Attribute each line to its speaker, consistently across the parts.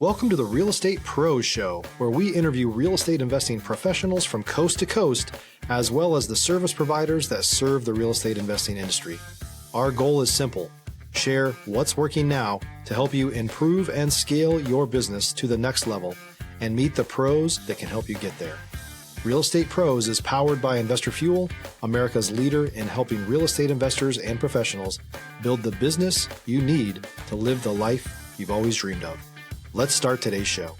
Speaker 1: Welcome to the Real Estate Pros Show, where we interview real estate investing professionals from coast to coast, as well as the service providers that serve the real estate investing industry. Our goal is simple: share what's working now to help you improve and scale your business to the next level and meet the pros that can help you get there. Real Estate Pros is powered by Investor Fuel, America's leader in helping real estate investors and professionals build the business you need to live the life you've always dreamed of. Let's start today's show.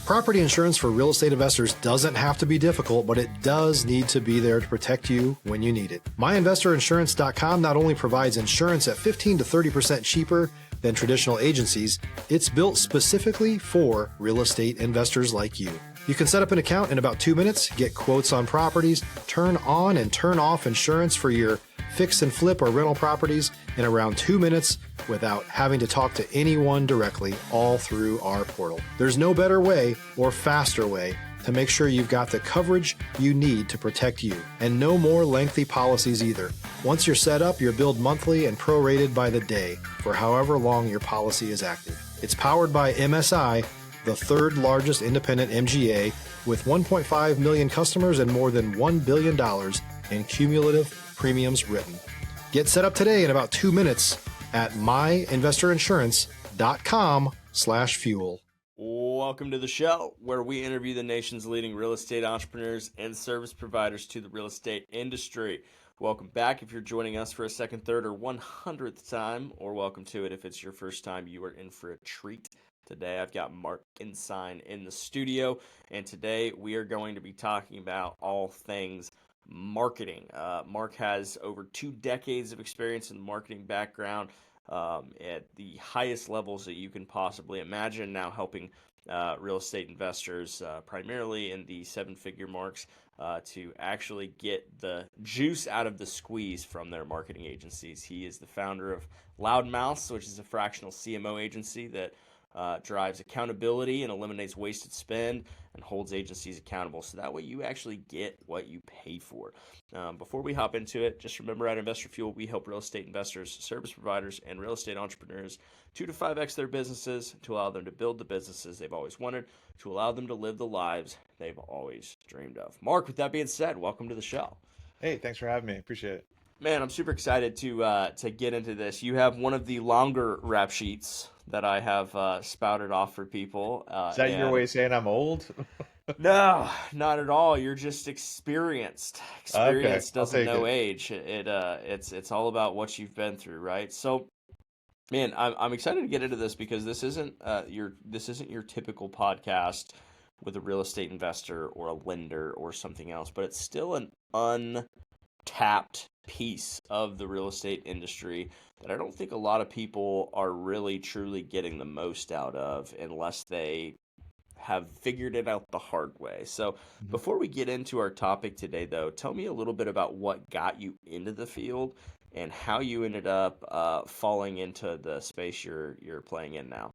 Speaker 1: Property insurance for real estate investors doesn't have to be difficult, but it does need to be there to protect you when you need it. MyInvestorInsurance.com not only provides insurance at 15 to 30% cheaper than traditional agencies, it's built specifically for real estate investors like you. You can set up an account in about 2 minutes, get quotes on properties, turn on and turn off insurance for your fix and flip or rental properties in around 2 minutes without having to talk to anyone directly, all through our portal. There's no better way or faster way to make sure you've got the coverage you need to protect you, and no more lengthy policies either. Once you're set up, you're billed monthly and prorated by the day for however long your policy is active. It's powered by MSI, the third largest independent MGA, with 1.5 million customers and more than $1 billion in cumulative premiums written. Get set up today in about 2 minutes at myinvestorinsurance.com/fuel.
Speaker 2: Welcome to the show, where we interview the nation's leading real estate entrepreneurs and service providers to the real estate industry. Welcome back if you're joining us for a second, third, or 100th time, or welcome to it if it's your first time. You are in for a treat. Today I've got Marc Ensign in the studio, and today we are going to be talking about all things marketing. Marc has over 2 decades of experience in the marketing background at the highest levels that you can possibly imagine, now helping real estate investors primarily in the 7-figure marks to actually get the juice out of the squeeze from their marketing agencies. He is the founder of Loudmouths, which is a fractional CMO agency that drives accountability and eliminates wasted spend and holds agencies accountable, so that way you actually get what you pay for. Before we hop into it, just remember, at Investor Fuel, we help real estate investors, service providers, and real estate entrepreneurs 2 to 5x their businesses, to allow them to build the businesses they've always wanted, to allow them to live the lives they've always dreamed of. Marc, with that being said, welcome to the show.
Speaker 3: Hey, thanks for having me. Appreciate it.
Speaker 2: Man, I'm super excited to get into this. You have one of the longer rap sheets that I have spouted off for people.
Speaker 3: Is that your way of saying I'm old?
Speaker 2: No, not at all. You're just experienced. Experience
Speaker 3: Okay,
Speaker 2: doesn't know age. It's all about what you've been through, right? So, man, I'm excited to get into this because this isn't your typical podcast with a real estate investor or a lender or something else, but it's still an untapped piece of the real estate industry that I don't think a lot of people are really truly getting the most out of unless they have figured it out the hard way. So before we get into our topic today, though, tell me a little bit about what got you into the field and how you ended up falling into the space you're playing in now.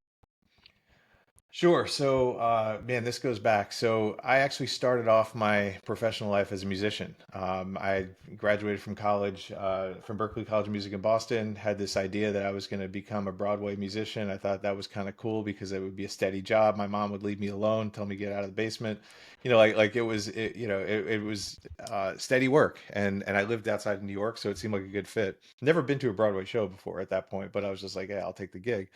Speaker 3: Sure. So, man, this goes back. So I actually started off my professional life as a musician. I graduated from college, from Berklee College of Music in Boston, had this idea that I was going to become a Broadway musician. I thought that was kind of cool because it would be a steady job. My mom would leave me alone, tell me to get out of the basement. Like it was, it was steady work. And I lived outside of New York, so it seemed like a good fit. Never been to a Broadway show before at that point, but I was just like, yeah, I'll take the gig.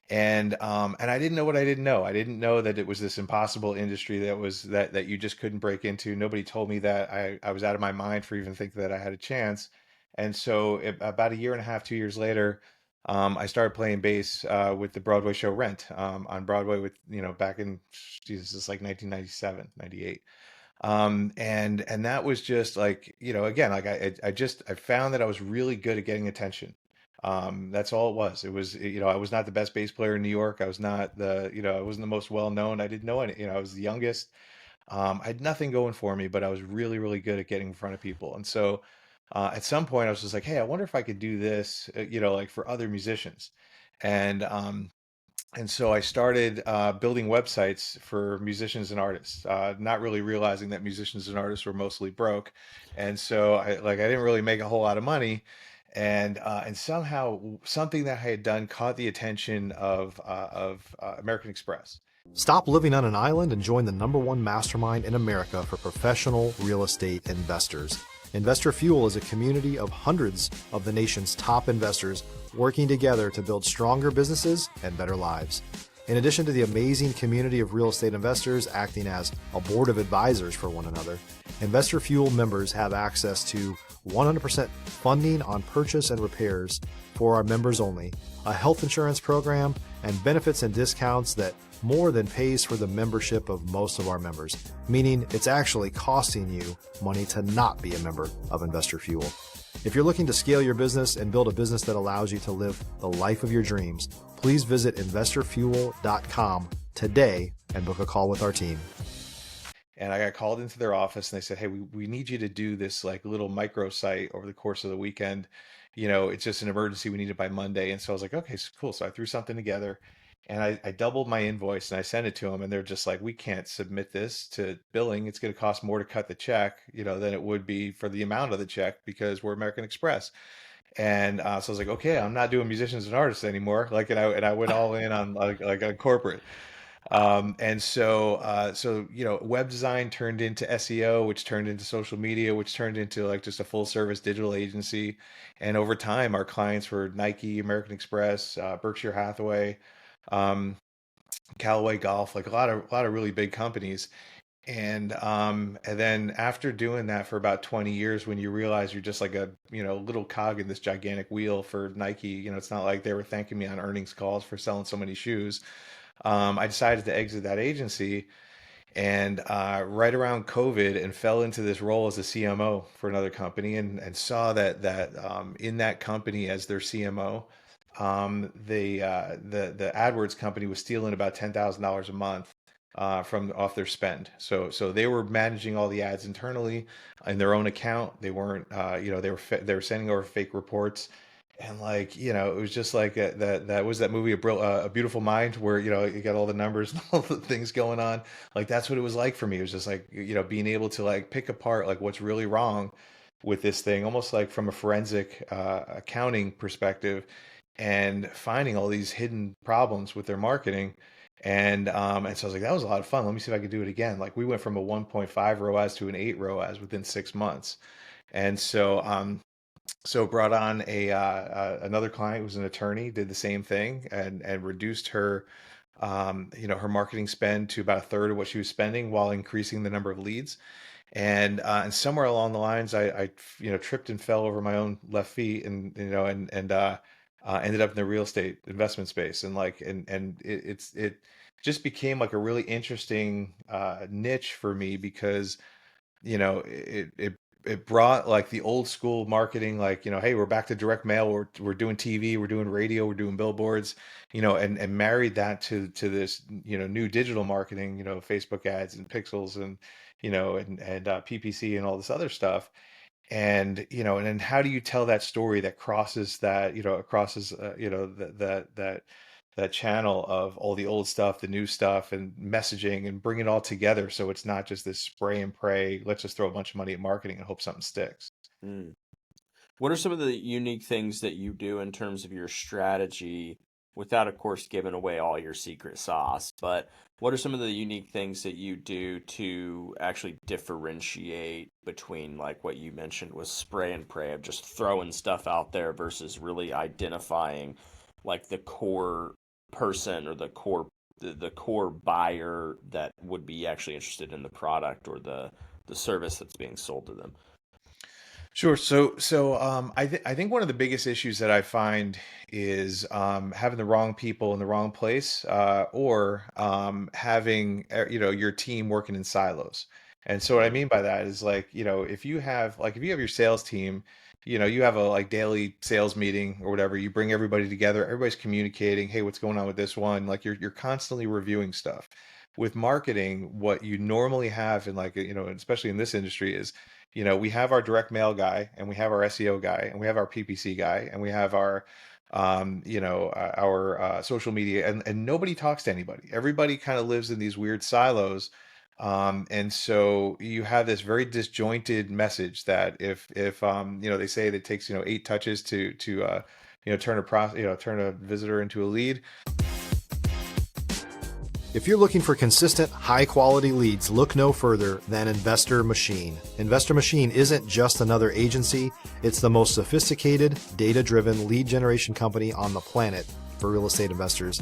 Speaker 3: And I didn't know what I didn't know. I didn't know that it was this impossible industry that you just couldn't break into. Nobody told me that. I was out of my mind for even thinking that I had a chance. And so about a year and a half, 2 years later, I started playing bass with the Broadway show Rent on Broadway with, back in, Jesus, it's like 1997, 98. And that was just like, again, like I found that I was really good at getting attention. That's all it was. It was, I was not the best bass player in New York. I was not I wasn't the most well known. I didn't know any, I was the youngest. I had nothing going for me, but I was really, really good at getting in front of people. And so, at some point I was just like, hey, I wonder if I could do this, like for other musicians. And so I started building websites for musicians and artists, not really realizing that musicians and artists were mostly broke. And so I didn't really make a whole lot of money. And somehow something that I had done caught the attention of American Express.
Speaker 1: Stop living on an island and join the #1 mastermind in America for professional real estate investors. Investor Fuel is a community of hundreds of the nation's top investors working together to build stronger businesses and better lives. In addition to the amazing community of real estate investors acting as a board of advisors for one another, Investor Fuel members have access to 100% funding on purchase and repairs for our members only, a health insurance program, and benefits and discounts that more than pays for the membership of most of our members, meaning it's actually costing you money to not be a member of Investor Fuel. If you're looking to scale your business and build a business that allows you to live the life of your dreams, please visit investorfuel.com today and book a call with our team.
Speaker 3: And I got called into their office and they said, hey, we need you to do this like little micro site over the course of the weekend. It's just an emergency. We need it by Monday. And so I was like, okay, cool. So I threw something together and I doubled my invoice and I sent it to them. And they're just like, we can't submit this to billing. It's going to cost more to cut the check, than it would be for the amount of the check because we're American Express. And so I was like, okay, I'm not doing musicians and artists anymore. And I went all in on like on corporate. And so web design turned into SEO, which turned into social media, which turned into like just a full service digital agency. And over time, our clients were Nike, American Express, Berkshire Hathaway, um, Callaway Golf, like a lot of really big companies. And then after doing that for about 20 years, when you realize you're just like a, little cog in this gigantic wheel for Nike, it's not like they were thanking me on earnings calls for selling so many shoes. I decided to exit that agency and right around COVID and fell into this role as a CMO for another company and saw that in that company as their CMO, the AdWords company was stealing about $10,000 a month from off their spend. So they were managing all the ads internally in their own account. They weren't, they were sending over fake reports. And like, it was just like that was that movie, A Beautiful Mind, where, you got all the numbers and all the things going on. Like, that's what it was like for me. It was just like, being able to like pick apart like what's really wrong with this thing, almost like from a forensic accounting perspective, and finding all these hidden problems with their marketing. And so I was like, that was a lot of fun. Let me see if I could do it again. Like, we went from a 1.5 ROAS to an 8 ROAS within 6 months. And so brought on another client who was an attorney, did the same thing, and reduced her her marketing spend to about a third of what she was spending while increasing the number of leads. And somewhere along the lines, I tripped and fell over my own left feet, and ended up in the real estate investment space. And it just became like a really interesting niche for me because it brought like the old school marketing, like, hey, we're back to direct mail, we're doing TV, we're doing radio, we're doing billboards, and married that to this, new digital marketing, Facebook ads and pixels and, and PPC and all this other stuff. And then how do you tell that story that crosses that, crosses, that channel of all the old stuff, the new stuff, and messaging, and bring it all together so it's not just this spray and pray, let's just throw a bunch of money at marketing and hope something sticks.
Speaker 2: Mm. What are some of the unique things that you do in terms of your strategy without, of course, giving away all your secret sauce? But what are some of the unique things that you do to actually differentiate between, like what you mentioned was spray and pray of just throwing stuff out there versus really identifying like the core person or the core buyer that would be actually interested in the product or the service that's being sold to them?
Speaker 3: Sure. I think one of the biggest issues that I find is having the wrong people in the wrong place, or having your team working in silos. And so what I
Speaker 2: Mm.
Speaker 3: mean by that is like, if you have your sales team, you have a like daily sales meeting or whatever, you bring everybody together, everybody's communicating, hey, what's going on with this one? Like, you're constantly reviewing stuff. With marketing, what you normally have in, like, especially in this industry, is we have our direct mail guy, and we have our SEO guy, and we have our PPC guy, and we have our social media, and nobody talks to anybody. Everybody kind of lives in these weird silos, And so you have this very disjointed message that if they say that it takes, 8 touches to turn a visitor into a lead.
Speaker 1: If you're looking for consistent, high-quality leads, look no further than Investor Machine. Investor Machine isn't just another agency, it's the most sophisticated, data-driven lead generation company on the planet for real estate investors,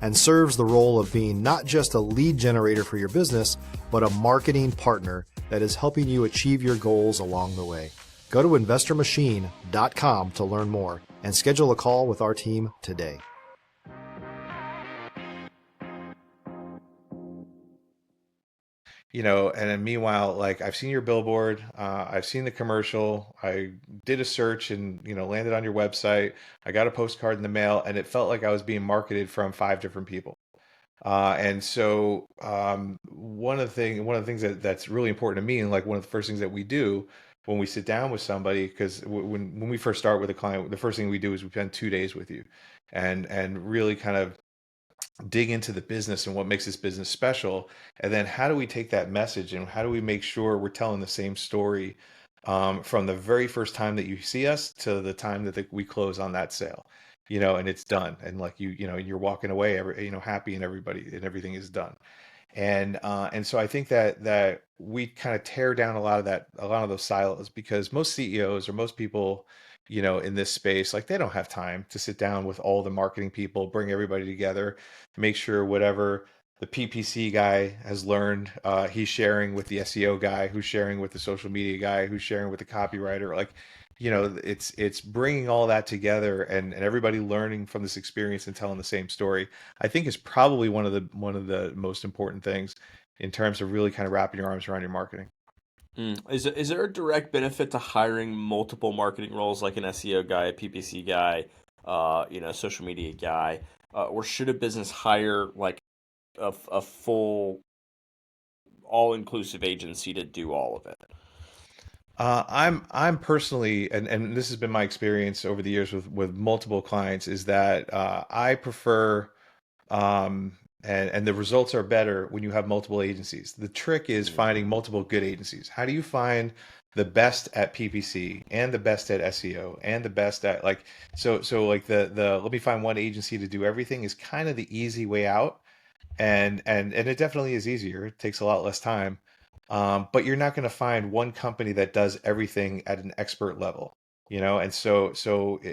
Speaker 1: and serves the role of being not just a lead generator for your business, but a marketing partner that is helping you achieve your goals along the way. Go to investormachine.com to learn more and schedule a call with our team today.
Speaker 3: And then meanwhile, like I've seen your billboard, I've seen the commercial, I did a search and, landed on your website. I got a postcard in the mail and it felt like I was being marketed from 5 different people. And so one of the things that's really important to me, and like one of the first things that we do when we sit down with somebody, because when we first start with a client, the first thing we do is we spend 2 days with you, and really kind of dig into the business and what makes this business special. And then how do we take that message and how do we make sure we're telling the same story from the very first time that you see us to the time that we close on that sale, and it's done. And like you're walking away, happy and everything is done. And so I think that we kind of tear down a lot of those silos, because most CEOs or most people, in this space, like they don't have time to sit down with all the marketing people, bring everybody together, make sure whatever the PPC guy has learned, he's sharing with the SEO guy, who's sharing with the social media guy, who's sharing with the copywriter. Like, it's bringing all that together and everybody learning from this experience and telling the same story. I think is probably one of the most important things in terms of really kind of wrapping your arms around your marketing.
Speaker 2: Is there a direct benefit to hiring multiple marketing roles like an SEO guy, a PPC guy, social media guy, or should a business hire like a full all-inclusive agency to do all of it?
Speaker 3: I'm personally, and this has been my experience over the years with multiple clients, is that I prefer, and the results are better when you have multiple agencies. The trick is
Speaker 2: Mm,
Speaker 3: finding multiple good agencies. How do you find the best at PPC and the best at SEO and the best at like, so like the let me find one agency to do everything is kind of the easy way out, and it definitely is easier. It takes a lot less time, but you're not going to find one company that does everything at an expert level, And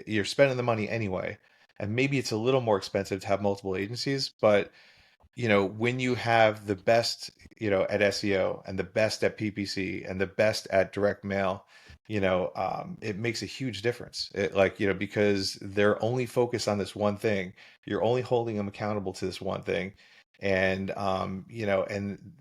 Speaker 3: you're spending the money anyway, and maybe it's a little more expensive to have multiple agencies, but when you have the best, at SEO and the best at PPC and the best at direct mail, it makes a huge difference. Because they're only focused on this one thing. You're only holding them accountable to this one thing. And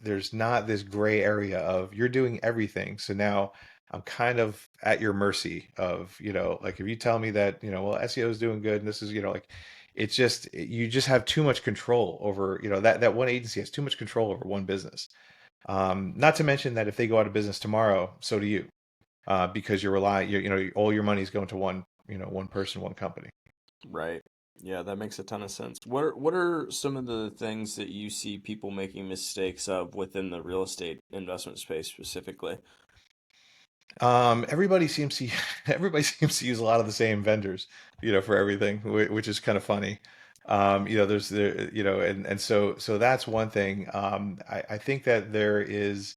Speaker 3: there's not this gray area of you're doing everything. So now I'm kind of at your mercy of, like if you tell me that, well, SEO is doing good and this is, like it's just you just have too much control over, that one agency has too much control over one business. Not to mention that if they go out of business tomorrow, so do you, because all your money is going to one person, one company.
Speaker 2: right. Yeah, that makes a ton of sense. What are some of the things that you see people making mistakes of within the real estate investment space specifically?
Speaker 3: Everybody seems to everybody seems to use a lot of the same vendors, for everything, which is kind of funny. There's the and so that's one thing. I think that there's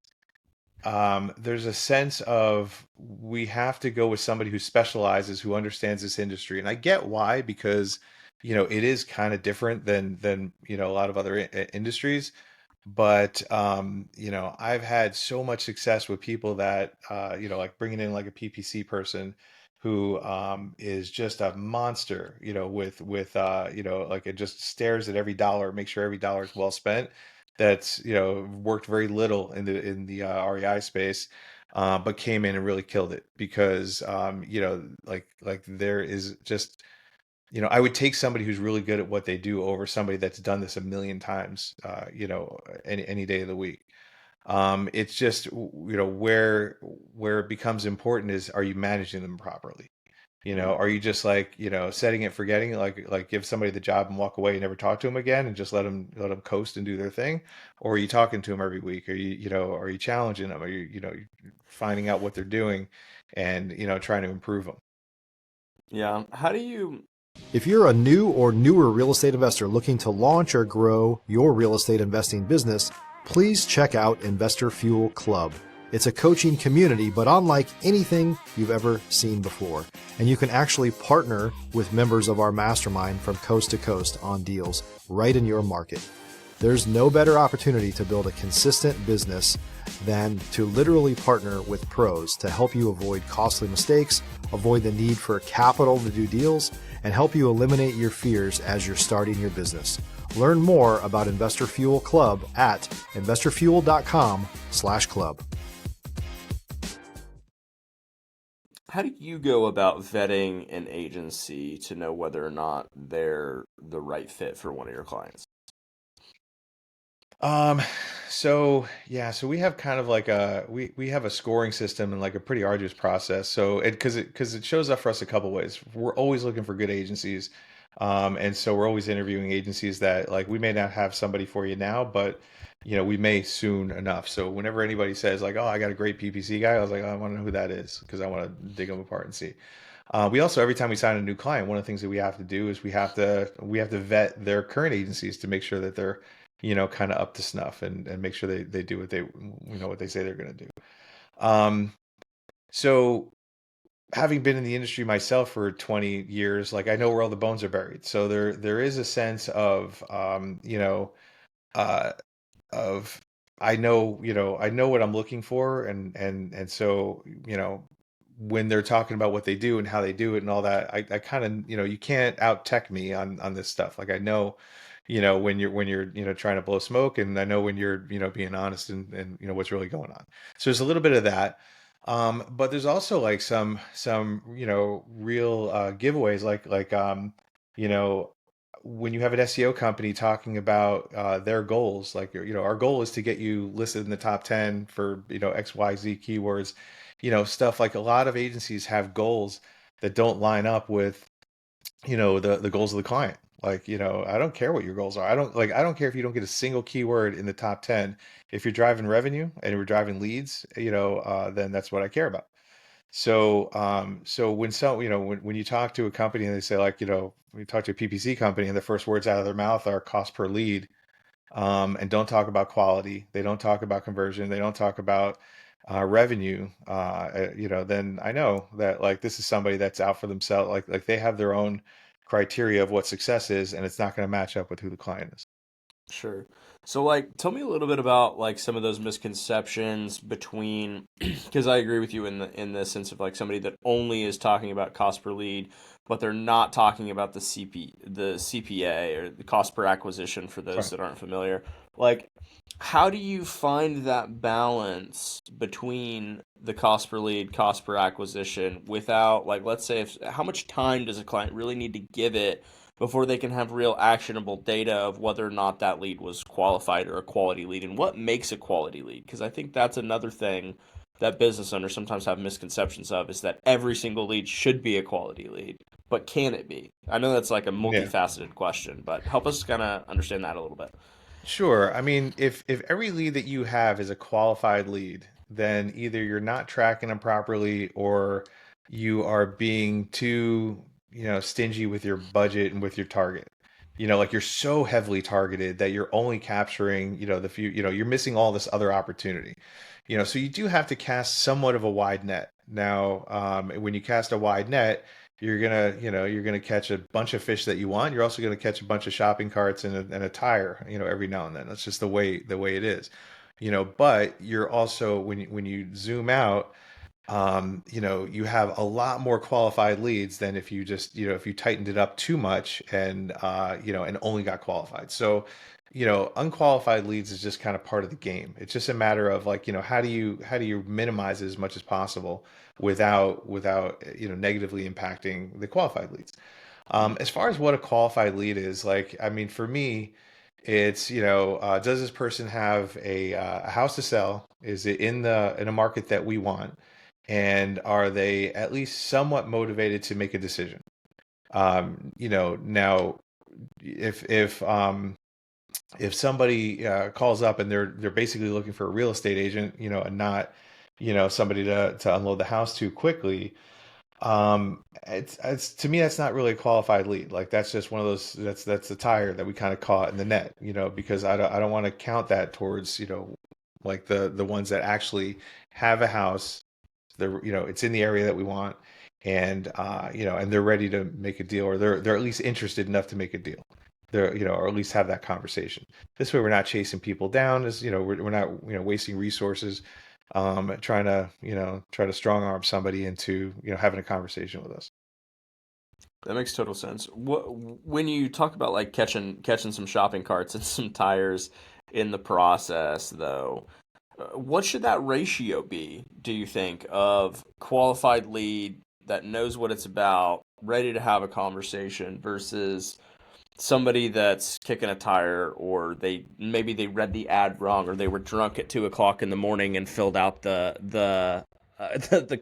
Speaker 3: a sense of we have to go with somebody who specializes, who understands this industry, and I get why, because it is kind of different than a lot of other industries. But I've had so much success with people that like bringing in like a PPC person who is just a monster, like it just stares at every dollar, make sure every dollar is well spent. That's worked very little in the REI space, but came in and really killed it because like there is just I would take somebody who's really good at what they do over somebody that's done this a million times, any day of the week. It's just, where it becomes important is, are you managing them properly? Are you just like, setting it, forgetting it, like give somebody the job and walk away and never talk to them again and just let them coast and do their thing? Or are you talking to them every week? Are you challenging them? Are you finding out what they're doing and, trying to improve them?
Speaker 2: Yeah. How do you?
Speaker 1: If you're a new or newer real estate investor looking to launch or grow your real estate investing business, please check out Investor Fuel Club. It's a coaching community, but unlike anything you've ever seen before. And you can actually partner with members of our mastermind from coast to coast on deals right in your market. There's no better opportunity to build a consistent business than to literally partner with pros to help you avoid costly mistakes, avoid the need for capital to do deals, and help you eliminate your fears as you're starting your business. Learn more about Investor Fuel Club at investorfuel.com/club.
Speaker 2: How do you go about vetting an agency to know whether or not they're the right fit for one of your clients?
Speaker 3: Um, so we have kind of like we have a scoring system and like a pretty arduous process. So because it shows up for us a couple ways. We're always looking for good agencies. And so we're always interviewing agencies that like we may not have somebody for you now, but we may soon enough. So whenever anybody says like, "Oh, I got a great PPC guy," I was like, "Oh, I want to know who that is because I want to dig them apart and see." We also, every time we sign a new client, one of the things that we have to do is we have to vet their current agencies to make sure that they're, kind of up to snuff and make sure they do what they say they're going to do. Um, so having been in the industry myself for 20 years, like I know where all the bones are buried. So there is a sense of, uh, of I know what I'm looking for, and so when they're talking about what they do and how they do it and all that, I kind of you can't out tech me on this stuff. Like I know, when you're trying to blow smoke, and I know when you're being honest and what's really going on. So there's a little bit of that. But there's also like some real giveaways like you know when you have an SEO company talking about their goals, like our goal is to get you listed in the top 10 for XYZ keywords, stuff like a lot of agencies have goals that don't line up with the goals of the client. Like I don't care what your goals are. I don't care if you don't get a single keyword in the top 10. If you're driving revenue and you're driving leads, then that's what I care about. So when you talk to a company and they say like, when you talk to a PPC company and the first words out of their mouth are cost per lead, and don't talk about quality, they don't talk about conversion, they don't talk about revenue, then I know that like this is somebody that's out for themselves. Like they have their own criteria of what success is, and it's not going to match up with who the client is.
Speaker 2: Sure. So, like, tell me a little bit about like some of those misconceptions between, because I agree with you in the sense of like somebody that only is talking about cost per lead, but they're not talking about the CPA or the cost per acquisition for those
Speaker 3: Sorry.
Speaker 2: that aren't familiar. Like, how do you find that balance between the cost per lead, cost per acquisition without like, let's say, how much time does a client really need to give it before they can have real actionable data of whether or not that lead was qualified or a quality lead and what makes a quality lead? Because I think that's another thing that business owners sometimes have misconceptions of is that every single lead should be a quality lead, but can it be? I know that's like a
Speaker 3: Yeah.
Speaker 2: multifaceted question, but help us kind of understand that a little bit.
Speaker 3: Sure. I mean, if every lead that you have is a qualified lead, then either you're not tracking them properly or you are being too, stingy with your budget and with your target. Like you're so heavily targeted that you're only capturing, the few, you're missing all this other opportunity. So you do have to cast somewhat of a wide net. Now, when you cast a wide net, you're gonna catch a bunch of fish that you want. You're also gonna catch a bunch of shopping carts and a tire, every now and then. That's just the way it is. But you're also when you zoom out, you have a lot more qualified leads than if you just, if you tightened it up too much and only got qualified. So, unqualified leads is just kind of part of the game. It's just a matter of like, how do you minimize it as much as possible without negatively impacting the qualified leads. As far as what a qualified lead is, like, I mean, for me, it's, does this person have a house to sell? Is it in a market that we want? and are they at least somewhat motivated to make a decision? Now if somebody calls up and they're basically looking for a real estate agent, and not, somebody to unload the house to quickly, it's to me that's not really a qualified lead. Like that's just one of those, that's the tire that we kind of caught in the net, because I don't want to count that towards, like the ones that actually have a house. It's in the area that we want, and and they're ready to make a deal, or they're at least interested enough to make a deal. They're, or at least have that conversation. This way, we're not chasing people down. As we're not, wasting resources, try to strong arm somebody into, having a conversation with us.
Speaker 2: That makes total sense. When you talk about like catching some shopping carts and some tires in the process, though, what should that ratio be, do you think, of qualified lead that knows what it's about, ready to have a conversation versus somebody that's kicking a tire, or maybe they read the ad wrong, or they were drunk at 2 o'clock in the morning and filled out the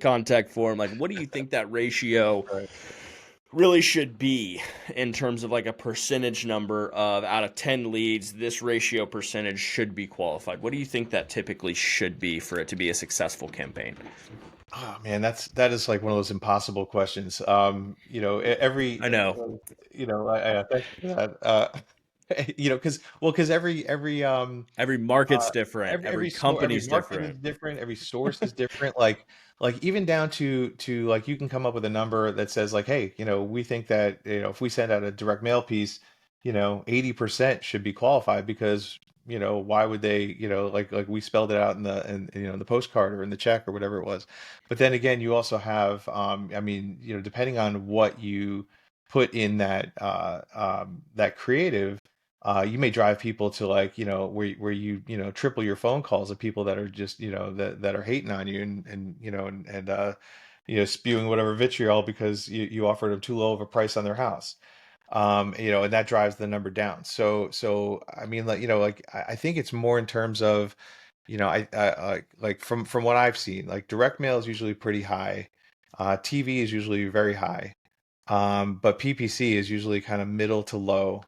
Speaker 2: contact form? Like, what do you think that ratio
Speaker 3: Right.
Speaker 2: really should be in terms of like a percentage number of, out of 10 leads, this ratio percentage should be qualified? What do you think that typically should be for it to be a successful campaign?
Speaker 3: Oh man, that is like one of those impossible questions. Every,
Speaker 2: I know
Speaker 3: thank you for that. Because
Speaker 2: every
Speaker 3: uh,
Speaker 2: market's different, every
Speaker 3: every
Speaker 2: company's
Speaker 3: market is
Speaker 2: different.
Speaker 3: different, every source is different. Like even down to like you can come up with a number that says like, hey, we think that, if we send out a direct mail piece, 80% should be qualified because, why would they, like we spelled it out in the postcard or in the check or whatever it was. But then again, you also have, I mean, depending on what you put in that creative, you may drive people to, like, where you, triple your phone calls of people that are just, that are hating on you, and spewing whatever vitriol because you offered them too low of a price on their house. And that drives the number down. So I mean, like, I think it's more in terms of, like from what I've seen, like direct mail is usually pretty high. TV is usually very high. But PPC is usually kind of middle to low.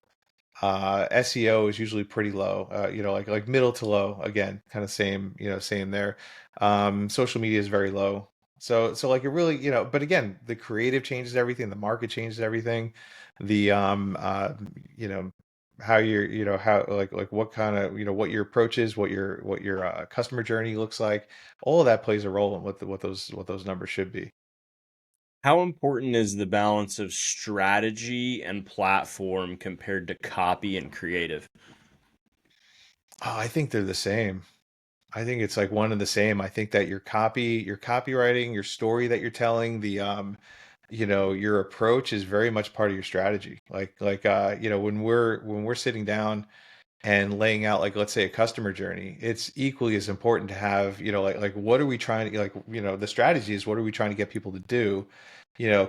Speaker 3: SEO is usually pretty low, like middle to low, again, kind of same, same there. Social media is very low. So like it really, but again, the creative changes everything, the market changes everything. The you know, how you're, how, like what kind of, what your approach is, what your customer journey looks like. All of that plays a role in what those numbers should be.
Speaker 2: How important is the balance of strategy and platform compared to copy and creative?
Speaker 3: Oh, I think they're the same. I think it's like one and the same. I think that your copywriting, your story that you're telling, your approach is very much part of your strategy. When we're sitting down and laying out, like, let's say, a customer journey, it's equally as important to have, like what are we trying to, like, the strategy is what are we trying to get people to do?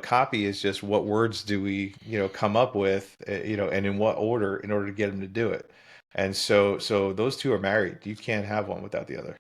Speaker 3: Copy is just what words do we, come up with, and in what order in order to get them to do it. And so those two are married. You can't have one without the other.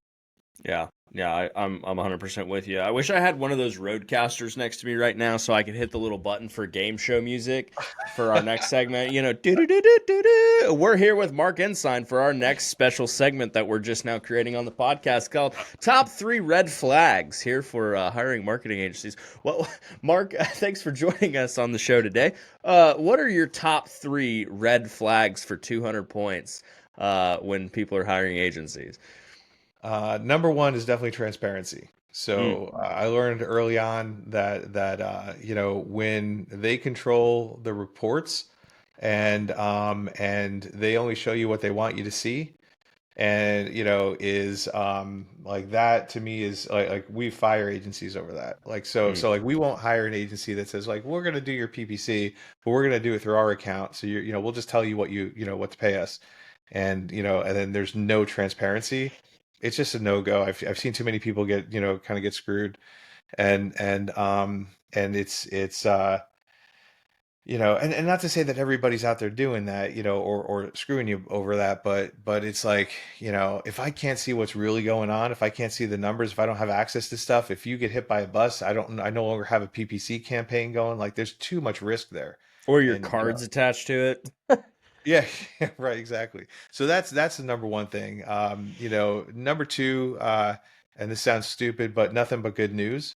Speaker 2: Yeah, yeah, I'm 100% with you. I wish I had one of those roadcasters next to me right now so I could hit the little button for game show music for our next segment. Do-do-do-do-do-do. We're here with Marc Ensign for our next special segment that we're just now creating on the podcast called Top 3 Red Flags, here for hiring marketing agencies. Well, Marc, thanks for joining us on the show today. What are your top 3 red flags for 200 points when people are hiring agencies?
Speaker 3: Number one is definitely transparency.
Speaker 2: Mm.
Speaker 3: So I learned early on that when they control the reports, and they only show you what they want you to see, and is like that, to me, is like we fire agencies over that. Like, so like we won't hire an agency that says like, we're going to do your PPC, but we're going to do it through our account. So we'll just tell you what to pay us, and then there's no transparency. It's just a no go. I've seen too many people get, kind of get screwed, and it's and not to say that everybody's out there doing that, or screwing you over that, but it's like, if I can't see what's really going on, if I can't see the numbers, if I don't have access to stuff, if you get hit by a bus, I no longer have a PPC campaign going. Like, there's too much risk there.
Speaker 2: Or your
Speaker 3: And,
Speaker 2: cards attached to it.
Speaker 3: yeah, right, exactly. So that's the number one thing. Number two, and this sounds stupid, but nothing but good news.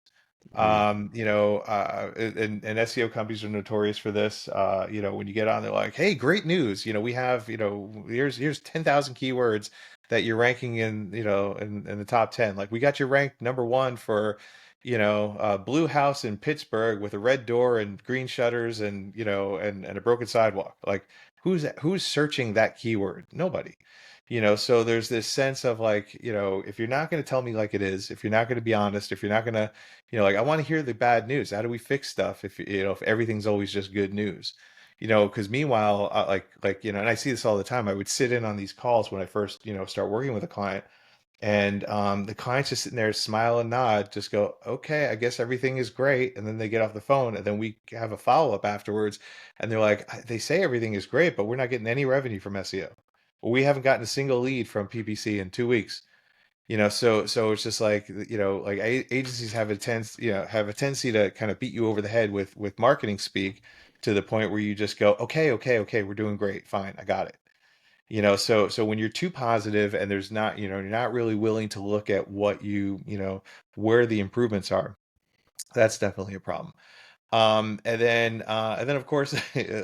Speaker 3: And SEO companies are notorious for this. When you get on, they're like, "Hey, great news! We have, here's 10,000 keywords that you're ranking in the top 10. Like, we got you ranked number one for, blue house in Pittsburgh with a red door and green shutters and and a broken sidewalk. Like, who's searching that keyword? Nobody. So there's this sense of like, if you're not going to tell me like it is, if you're not going to be honest, if you're not going to, like, I want to hear the bad news. How do we fix stuff if everything's always just good news? Because meanwhile, and I see this all the time. I would sit in on these calls when I first, start working with a client, and the client's just sitting there, smile and nod, just go, okay, I guess everything is great. And then they get off the phone, and then we have a follow-up afterwards, and they're like, they say everything is great, but we're not getting any revenue from SEO. We haven't gotten a single lead from PPC in 2 weeks. So it's just like, like agencies have a tendency to kind of beat you over the head with marketing speak, to the point where you just go, okay, we're doing great, fine, I got it. So when you're too positive and there's not, you're not really willing to look at what where the improvements are, that's definitely a problem. And then of course,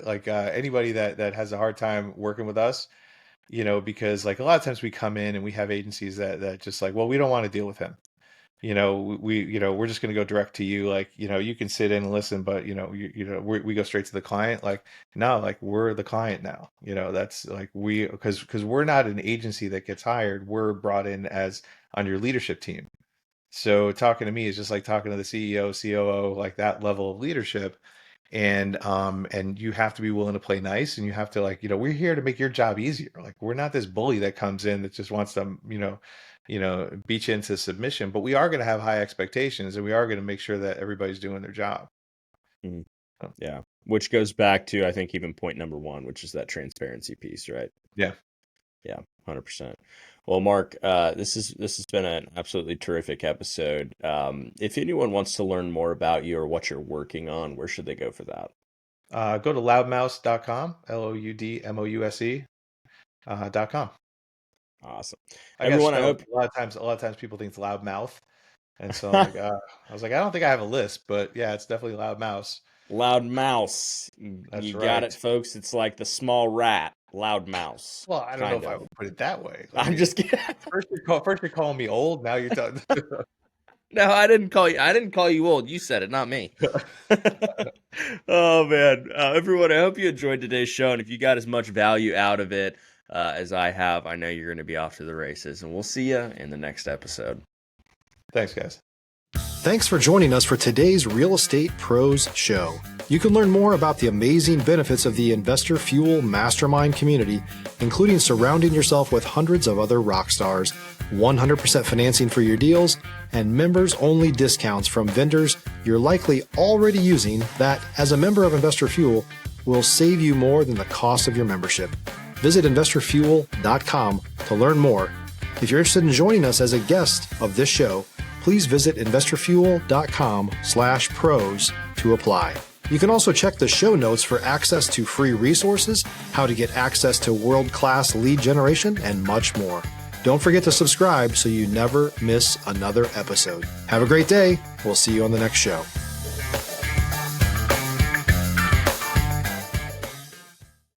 Speaker 3: like anybody that has a hard time working with us, because like a lot of times we come in and we have agencies that just like, well, we don't want to deal with him. We're just going to go direct to you. Like, you can sit in and listen, but we go straight to the client. Like, no, like, we're the client now. That's like, because we're not an agency that gets hired. We're brought in as on your leadership team. So talking to me is just like talking to the CEO, COO, like that level of leadership. And you have to be willing to play nice, and you have to, like, we're here to make your job easier. Like, we're not this bully that comes in that just wants to, beat you into submission, but we are going to have high expectations, and we are going to make sure that everybody's doing their job.
Speaker 2: Mhm. Yeah. Which goes back to, I think, even point number one, which is that transparency piece, right?
Speaker 3: Yeah.
Speaker 2: Yeah, 100%. Well, Mark, this has been an absolutely terrific episode. If anyone wants to learn more about you or what you're working on, where should they go for that?
Speaker 3: Go to loudmouse.com, loudmouse.com.
Speaker 2: Awesome.
Speaker 3: I
Speaker 2: Everyone, I
Speaker 3: hope
Speaker 2: hope
Speaker 3: a lot of times people think it's loudmouth, and so I'm like, I was like, I don't think I have a list, but yeah, it's definitely loudmouse.
Speaker 2: Loud Mouse.
Speaker 3: That's
Speaker 2: You got it,
Speaker 3: right.
Speaker 2: folks. It's like the small rat, Loud Mouse.
Speaker 3: Well, I don't know
Speaker 2: Kind
Speaker 3: if I
Speaker 2: of.
Speaker 3: would put it that way. I
Speaker 2: I'm
Speaker 3: mean,
Speaker 2: just kidding.
Speaker 3: first you're calling me old, now you're talking.
Speaker 2: No, I didn't call you. I didn't call you old. You said it, not me. Oh man, everyone! I hope you enjoyed today's show, and if you got as much value out of it as I have, I know you're going to be off to the races. And we'll see you in the next episode.
Speaker 3: Thanks, guys.
Speaker 1: Thanks for joining us for today's Real Estate Pros Show. You can learn more about the amazing benefits of the Investor Fuel Mastermind community, including surrounding yourself with hundreds of other rock stars, 100% financing for your deals, and members-only discounts from vendors you're likely already using that, as a member of Investor Fuel, will save you more than the cost of your membership. Visit investorfuel.com to learn more. If you're interested in joining us as a guest of this show, please visit investorfuel.com/pros to apply. You can also check the show notes for access to free resources, how to get access to world-class lead generation, and much more. Don't forget to subscribe so you never miss another episode. Have a great day. We'll see you on the next show.